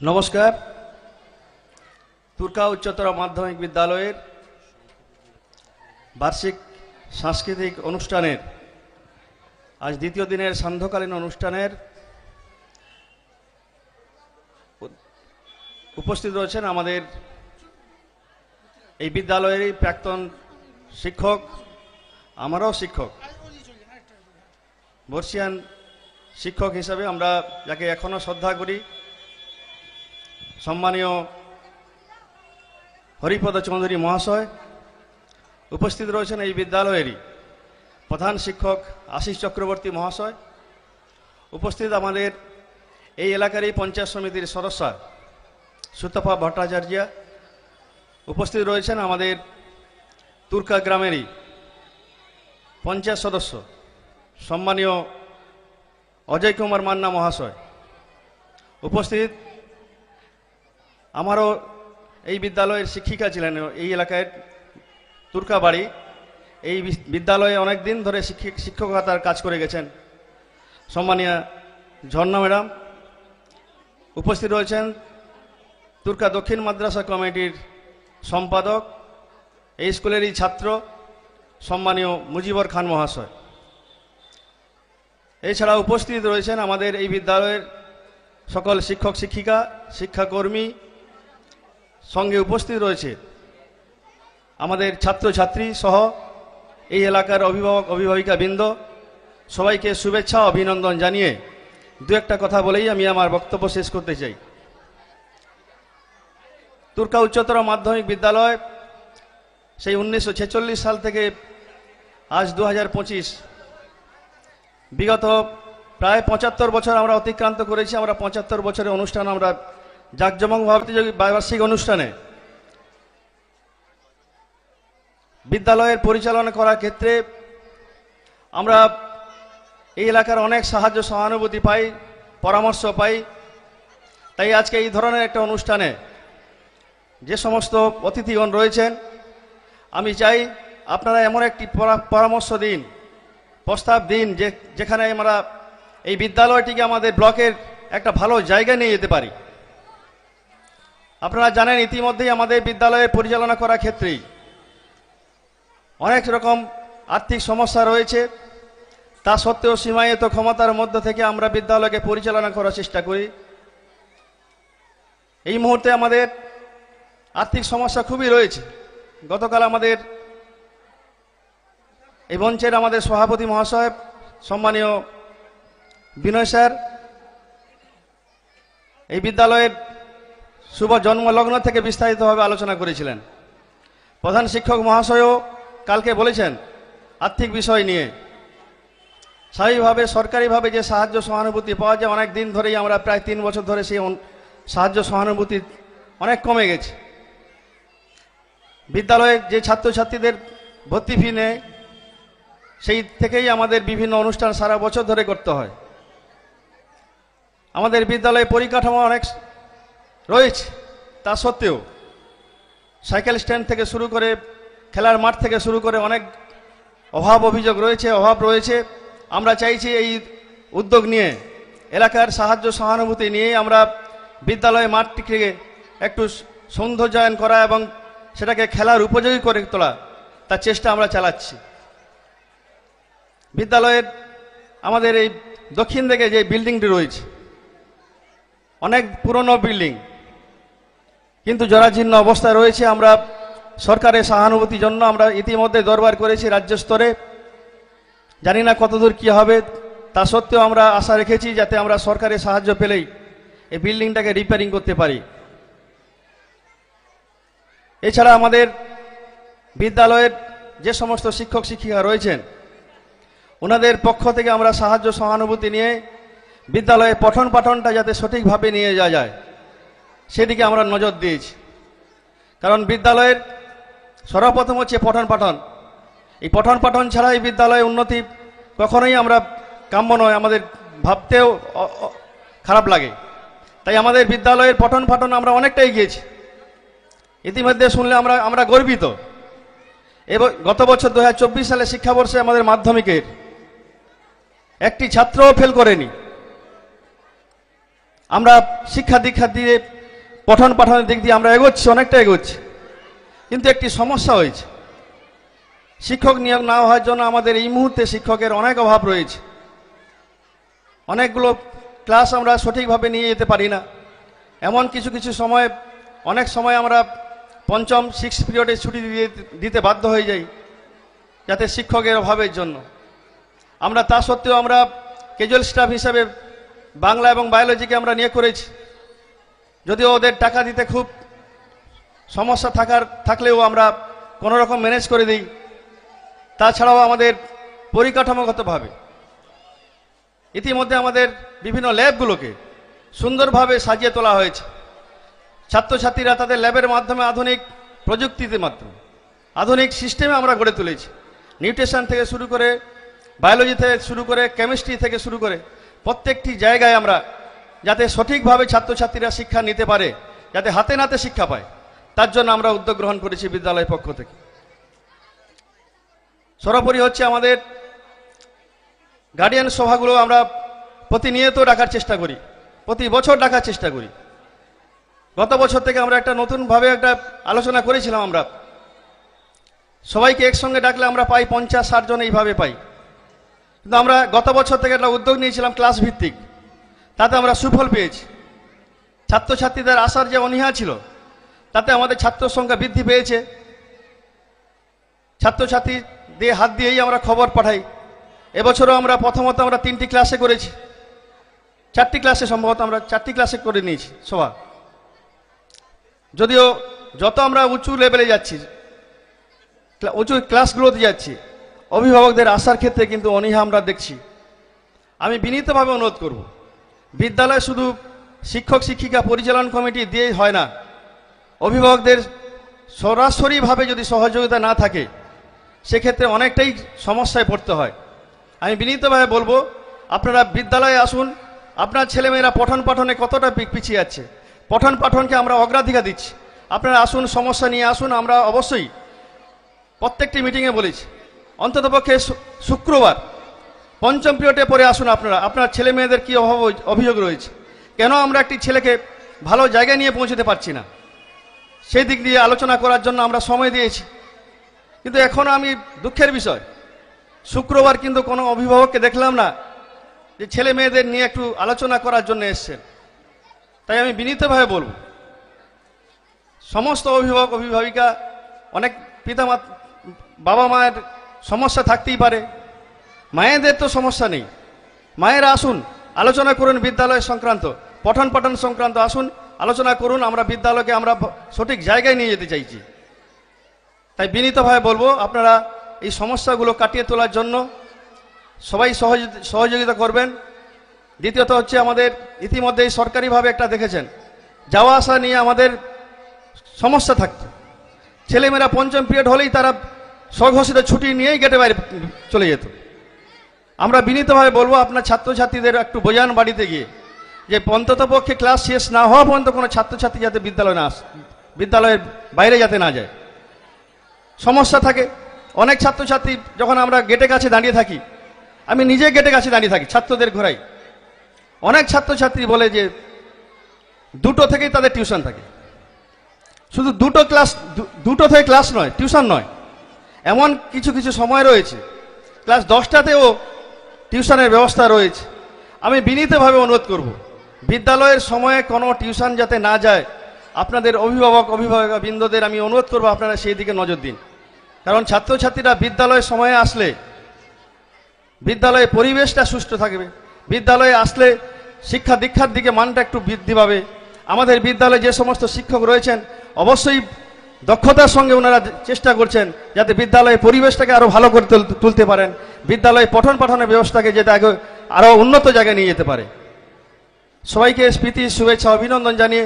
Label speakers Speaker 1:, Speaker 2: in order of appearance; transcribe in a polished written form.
Speaker 1: নমস্কার। তুরকা উচ্চতর মাধ্যমিক বিদ্যালয়ের বার্ষিক সাংস্কৃতিক অনুষ্ঠানের আজ দ্বিতীয় দিনের সান্ধ্যকালীন অনুষ্ঠানের উপস্থিত রয়েছেন আমাদের এই বিদ্যালয়েরই প্রাক্তন শিক্ষক, আমারও শিক্ষক, বর্ষিয়ান শিক্ষক হিসাবে আমরা যাকে এখনো শ্রদ্ধা করি, সম্মানীয় হরিপদ চৌধুরী মহাশয়। উপস্থিত রয়েছেন এই বিদ্যালয়েরই প্রধান শিক্ষক আশিস চক্রবর্তী মহাশয়। উপস্থিত আমাদের এই এলাকারই পঞ্চায়েত সমিতির সদস্য সুতপা ভট্টাচার্য। উপস্থিত রয়েছেন আমাদের তুরকা গ্রামেরই পঞ্চায়েত সদস্য সম্মানীয় অজয় কুমার মান্না মহাশয়। উপস্থিত আমারও এই বিদ্যালয়ের শিক্ষিকা ছিলেন, এই এলাকায় তুরকা বাড়ি, এই বিদ্যালয়ে অনেক দিন ধরে শিক্ষকতার কাজ করে গেছেন সম্মানীয় ঝর্ণা ম্যাডাম। উপস্থিত রয়েছেন তুরকা দক্ষিণ মাদ্রাসা কমিটির সম্পাদক, এই স্কুলেরই ছাত্র সম্মানীয় মুজিবর খান মহাশয়। এছাড়া উপস্থিত রয়েছেন আমাদের এই বিদ্যালয়ের সকল শিক্ষক শিক্ষিকা, শিক্ষাকর্মী, সঙ্গে উপস্থিত রয়েছে আমাদের ছাত্রছাত্রী সহ এই এলাকার অভিভাবক অভিভাবিকা বৃন্দ। সবাইকে শুভেচ্ছা অভিনন্দন জানিয়ে দু একটা কথা বলেই আমি আমার বক্তব্য শেষ করতে চাই। তুরকা উচ্চতর মাধ্যমিক বিদ্যালয় সেই 1946 সাল থেকে আজ 2025 বিগত প্রায় 75 বছর আমরা অতিক্রান্ত করেছি। আমরা 75 বছরের অনুষ্ঠান আমরা জাঁকজমকভাবে বার্ষিক অনুষ্ঠানে বিদ্যালয়ের পরিচালনা করার ক্ষেত্রে আমরা এই এলাকার অনেক সাহায্য সহানুভূতি পাই, পরামর্শ পাই। তাই আজকে এই ধরনের একটা অনুষ্ঠানে যে সমস্ত অতিথিগণ রয়েছেন, আমি চাই আপনারা এমন একটি পরামর্শ দিন, প্রস্তাব দিন যেখানে আমরা এই বিদ্যালয়টিকে আমাদের ব্লকের একটা ভালো জায়গায় নিয়ে যেতে পারি। আপনারা জানেন ইতিমধ্যেই আমাদের বিদ্যালয়ে পরিচালনা করার ক্ষেত্রেই অনেক রকম আর্থিক সমস্যা রয়েছে। তা সত্ত্বেও সীমায়িত ক্ষমতার মধ্য থেকে আমরা বিদ্যালয়কে পরিচালনা করার চেষ্টা করি। এই মুহূর্তে আমাদের আর্থিক সমস্যা খুবই রয়েছে। গতকাল আমাদের এই মঞ্চের আমাদের সভাপতি মহাশয় সম্মানীয় বিনয় স্যার এই বিদ্যালয়ের শুভ জন্মলগ্ন থেকে বিস্তারিতভাবে আলোচনা করেছিলেন। প্রধান শিক্ষক মহাশয়ও কালকে বলেছেন আর্থিক বিষয় নিয়ে। স্বাভাবিকভাবে সরকারিভাবে যে সাহায্য সহানুভূতি পাওয়া যায়, অনেক দিন ধরেই আমরা প্রায় 3 বছর ধরে সেই সাহায্য সহানুভূতি অনেক কমে গেছে। বিদ্যালয়ের যে ছাত্রছাত্রীদের ভর্তি ফি নেয়, সেই থেকেই আমাদের বিভিন্ন অনুষ্ঠান সারা বছর ধরে করতে হয়। আমাদের বিদ্যালয়ে পরিকাঠামো অনেক রয়েছে, তা সত্ত্বেও সাইকেল স্ট্যান্ড থেকে শুরু করে খেলার মাঠ থেকে শুরু করে অনেক অভাব রয়েছে। আমরা চাইছি এই উদ্যোগ নিয়ে, এলাকার সাহায্য সহানুভূতি নিয়ে আমরা বিদ্যালয় মাঠটিকে একটু সৌন্দর্যায়ন করা এবং সেটাকে খেলার উপযোগী করে তোলা, তার চেষ্টা আমরা চালাচ্ছি। বিদ্যালয়ের আমাদের এই দক্ষিণ দিকে যে বিল্ডিংটি রয়েছে অনেক পুরনো বিল্ডিং, কিন্তু জরাজীর্ণ অবস্থায় রয়েছে। আমরা সরকারের সহানুভূতির জন্য আমরা ইতিমধ্যে দরবার করেছি রাজ্য স্তরে। জানি না কতদূর কি হবে, তা সত্ত্বেও আমরা আশা রেখেছি যাতে আমরা সরকারের সাহায্য পেলেই এই বিল্ডিংটাকে রিপেয়ারিং করতে পারি। এছাড়া আমাদের বিদ্যালয়ের যে সমস্ত শিক্ষক শিক্ষিকা রয়েছেন ওনাদের পক্ষ থেকে আমরা সাহায্য সহানুভূতি নিয়ে বিদ্যালয়ে পঠন পাঠনটা যাতে সঠিকভাবে নিয়ে যাওয়া যায় সেদিকে আমরা নজর দিয়েছি। কারণ বিদ্যালয়ের সর্বপ্রথম হচ্ছে পঠন পাঠন। এই পঠন পাঠন ছাড়া এই বিদ্যালয়ের উন্নতি কখনোই আমরা কাম্য নয়, আমাদের ভাবতেও খারাপ লাগে। তাই আমাদের বিদ্যালয়ের পঠন পাঠন আমরা অনেকটাই গিয়েছি। ইতিমধ্যে শুনলে আমরা গর্বিত। এবং গত বছর 2024 সালে শিক্ষাবর্ষে আমাদের মাধ্যমিকের একটি ছাত্রও ফেল করেনি। আমরা শিক্ষা দীক্ষা দিয়ে পঠন পাঠনের দিক দিয়ে আমরা এগোচ্ছি, অনেকটা এগোচ্ছি, কিন্তু একটি সমস্যা হয়েছে। শিক্ষক নিয়োগ না হওয়ার জন্য আমাদের এই মুহূর্তে শিক্ষকের অনেক অভাব রয়েছে। অনেকগুলো ক্লাস আমরা সঠিকভাবে নিয়ে যেতে পারি না। এমন কিছু কিছু সময়, অনেক সময় আমরা পঞ্চম 6 পিরিয়ডে ছুটি দিতে বাধ্য হয়ে যাই, যাতে শিক্ষকের অভাবের জন্য। আমরা তা সত্ত্বেও আমরা ক্যাজুয়াল স্টাফ হিসাবে বাংলা এবং বায়োলজিকে আমরা নিয়ে করেছি, যদিও ওদের টাকা দিতে খুব সমস্যা থাকলেও আমরা কোনো রকম ম্যানেজ করে দিই। তাছাড়াও আমাদের পরিকাঠামোগতভাবে ইতিমধ্যে আমাদের বিভিন্ন ল্যাবগুলোকে সুন্দরভাবে সাজিয়ে তোলা হয়েছে। ছাত্রছাত্রীরা তাদের ল্যাবের মাধ্যমে আধুনিক প্রযুক্তির মাধ্যমে আধুনিক সিস্টেমে আমরা গড়ে তুলেছি। নিউট্রিশন থেকে শুরু করে, বায়োলজি থেকে শুরু করে, কেমিস্ট্রি থেকে শুরু করে প্রত্যেকটি জায়গায় আমরা যাতে সঠিকভাবে ছাত্রছাত্রীরা শিক্ষা নিতে পারে, যাতে হাতে নাতে শিক্ষা পায়, তার জন্য আমরা উদ্যোগ গ্রহণ করেছি বিদ্যালয়ের পক্ষ থেকে। সর্বোপরি হচ্ছে আমাদের গার্ডিয়ান সভাগুলো আমরা প্রতিনিয়ত ডাকার চেষ্টা করি, প্রতি বছর ডাকার চেষ্টা করি। গত বছর থেকে আমরা একটা নতুনভাবে একটা আলোচনা করেছিলাম। আমরা সবাইকে একসঙ্গে ডাকলে আমরা পাই 50-60 জন, এইভাবে পাই। কিন্তু আমরা গত বছর থেকে একটা উদ্যোগ নিয়েছিলাম ক্লাস ভিত্তিক, তাতে আমরা সুফল পেয়েছি। ছাত্রছাত্রীদের আসার যে অনীহা ছিল, তাতে আমাদের ছাত্র সংখ্যা বৃদ্ধি পেয়েছে। ছাত্রছাত্রী দিয়ে হাত দিয়েই আমরা খবর পাঠাই। এবছরও আমরা প্রথমত আমরা 3টি ক্লাসে করেছি, 4টি ক্লাসে সম্ভবত আমরা 4টি ক্লাসে করে নিয়েছি সভা। যদিও যত আমরা উঁচু লেভেলে যাচ্ছি, উঁচু ক্লাসগুলোতে যাচ্ছি, অভিভাবকদের আসার ক্ষেত্রে কিন্তু অনীহা আমরা দেখছি। আমি বিনীতভাবে অনুরোধ করব, বিদ্যালয় শুধু শিক্ষক শিক্ষিকা পরিচালন কমিটি দিয়েই হয় না। অভিভাবকদের সরাসরিভাবে যদি সহযোগিতা না থাকে, সেক্ষেত্রে অনেকটাই সমস্যায় পড়তে হয়। আমি বিনীতভাবে বলবো, আপনারা বিদ্যালয়ে আসুন। আপনার ছেলেমেয়েরা পঠন পাঠনে কতটা পিছিয়ে যাচ্ছে, পঠন পাঠনকে আমরা অগ্রাধিকার দিচ্ছি। আপনারা আসুন, সমস্যা নিয়ে আসুন। আমরা অবশ্যই প্রত্যেকটি মিটিংয়ে বলেছি, অন্ততপক্ষে শুক্রবার 5ম পিরিয়ডে পরে আসুন। আপনার ছেলে মেয়েদের কী অভিযোগ রয়েছে, কেন আমরা একটি ছেলেকে ভালো জায়গায় নিয়ে পৌঁছতে পারছি না, সেই দিক দিয়ে আলোচনা করার জন্য আমরা সময় দিয়েছি। কিন্তু এখন আমি দুঃখের বিষয়, শুক্রবার কিন্তু কোনো অভিভাবককে দেখলাম না যে ছেলে মেয়েদের নিয়ে একটু আলোচনা করার জন্য এসছেন। তাই আমি বিনীতভাবে বলব, সমস্ত অভিভাবক অভিভাবিকা, অনেক বাবা মায়ের সমস্যা থাকতেই পারে, মায়েদের তো সমস্যা নেই। মায়েরা আসুন, আলোচনা করুন বিদ্যালয় সংক্রান্ত, পঠন পাঠন সংক্রান্ত আসুন, আলোচনা করুন। আমরা বিদ্যালয়কে আমরা সঠিক জায়গায় নিয়ে যেতে চাইছি। তাই বিনীতভাবে বলবো, আপনারা এই সমস্যাগুলো কাটিয়ে তোলার জন্য সবাই সহযোগিতা করবেন। দ্বিতীয়ত হচ্ছে, আমাদের ইতিমধ্যেই সরকারিভাবে একটা দেখেছেন, যাওয়া আসা নিয়ে আমাদের সমস্যা থাকতো। ছেলেমেয়েরা 5ম পিরিয়ড হলেই তারা স্বঘোষিত ছুটি নিয়েই গেটে বাইরে চলে যেত। আমরা বিনীতভাবে বলবো, আপনার ছাত্রছাত্রীদের একটু বোঝান বাড়িতে গিয়ে, যে অন্ততপক্ষে ক্লাস শেষ না হওয়া পর্যন্ত কোনো ছাত্রছাত্রী যাতে বিদ্যালয়ের বাইরে যাতে না যায়। সমস্যা থাকে অনেক ছাত্রছাত্রী, যখন আমরা গেটের কাছে দাঁড়িয়ে থাকি, আমি নিজে গেটের কাছে দাঁড়িয়ে থাকি, ছাত্রদের ঘোরাই। অনেক ছাত্রছাত্রী বলে যে 2টো থেকেই তাদের টিউশন থাকে। শুধু 2টো থেকে ক্লাস নয়, টিউশন নয়, এমন কিছু কিছু সময় রয়েছে ক্লাস 10টাতেও টিউশনের ব্যবস্থা রয়েছে। আমি বিনীতভাবে অনুরোধ করব, বিদ্যালয়ের সময়ে কোনো টিউশন যাতে না যায়। আপনাদের অভিভাবকবৃন্দদের আমি অনুরোধ করব, আপনারা সেই দিকে নজর দিন। কারণ ছাত্রছাত্রীরা বিদ্যালয়ের সময়ে আসলে বিদ্যালয়ে পরিবেশটা সুষ্ঠু থাকবে, বিদ্যালয়ে আসলে শিক্ষা দীক্ষার দিকে মানটা একটু বৃদ্ধি পাবে। আমাদের বিদ্যালয়ে যে সমস্ত শিক্ষক রয়েছেন, অবশ্যই দক্ষতার সঙ্গে ওনারা চেষ্টা করছেন যাতে বিদ্যালয়ের পরিবেশটাকে আরও ভালো করে তুলতে পারেন, বিদ্যালয়ে পঠন পাঠনের ব্যবস্থাকে যাতে আরও উন্নত জায়গায় নিয়ে যেতে পারে। সবাইকে প্রীতি শুভেচ্ছা অভিনন্দন জানিয়ে